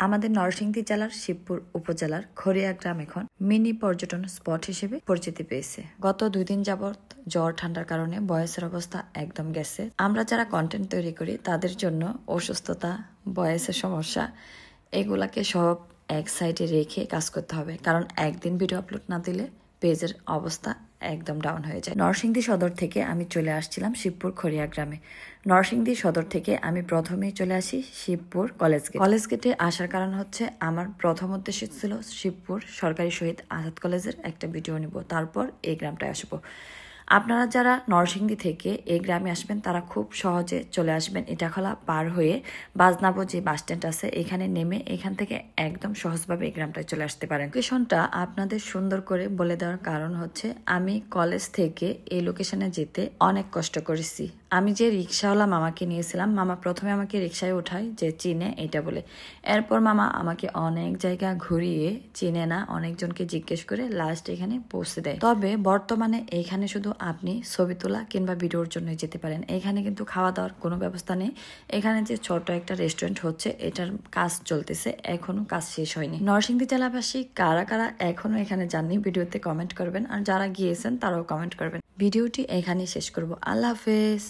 আমাদের নরসিংদী জেলার শিবপুর উপজেলার খড়িয়া গ্রাম এখন মিনি পর্যটন স্পট হিসেবে পরিচিতি পেয়েছে। গত 2 দিন যাবত জ্বর ঠান্ডার কারণে বয়সের অবস্থা একদম গেছে। আমরা যারা কন্টেন্ট তৈরি করি তাদের জন্য অসুস্থতা, বয়সের সমস্যা এগুলাকে সব এক সাইডে রেখে কাজ করতে হবে, কারণ একদিন ভিডিও আপলোড না দিলে পেজের অবস্থা একদম ডাউন হয়ে যায়। নরসিংদী সদর থেকে আমি চলে আসছিলাম শিবপুর খড়িয়া গ্রামে। নরসিংদী সদর থেকে আমি প্রথমেই চলে আসি শিবপুর কলেজ গেটে আসার কারণ হচ্ছে আমার প্রথম উদ্দেশ্য ছিল শিবপুর সরকারি শহীদ আজাদ কলেজের একটা ভিডিও নিব, তারপর এই গ্রামটায় আসবো। আপনারা যারা নরসিংদী থেকে এই গ্রামে আসবেন তারা খুব সহজে চলে আসবেন। ইটাখলা পার হয়ে বাজনাবো যে বাস স্ট্যান্ড আছে এখানে নেমে এখান থেকে একদম সহজভাবে এই গ্রামটায় চলে আসতে পারেন। লোকেশনটা আপনাদের সুন্দর করে বলে দেওয়ার কারণ হচ্ছে আমি কলেজ থেকে এই লোকেশনে যেতে অনেক কষ্ট করেছি। আমি যে রিক্সাওয়ালা মামাকে নিয়েছিলাম, মামা প্রথমে আমাকে রিক্সায় ওঠায় যে চিনে এটা বলে, এরপর মামা আমাকে অনেক জায়গা ঘুরিয়ে চিনে না অনেকজনকে জিজ্ঞেস করে লাস্ট এখানে পৌঁছে দেয়। তবে বর্তমানে এখানে শুধু আপনি ছবি তোলা কিংবা ভিডিওর জন্য যেতে পারেন। এখানে কিন্তু খাওয়া দাওয়ার কোনো ব্যবস্থা নেই। এখানে যে ছোট একটা রেস্টুরেন্ট হচ্ছে এটার কাজ চলতেছে, এখনো কাজ শেষ হয়নি। নরসিংদী জেলাবাসী কারা কারা এখনো এখানে যাননি ভিডিওতে কমেন্ট করবেন, আর যারা গিয়েছেন তারাও কমেন্ট করবেন। ভিডিওটি এখানেই শেষ করব। আল্লাহ হাফেজ।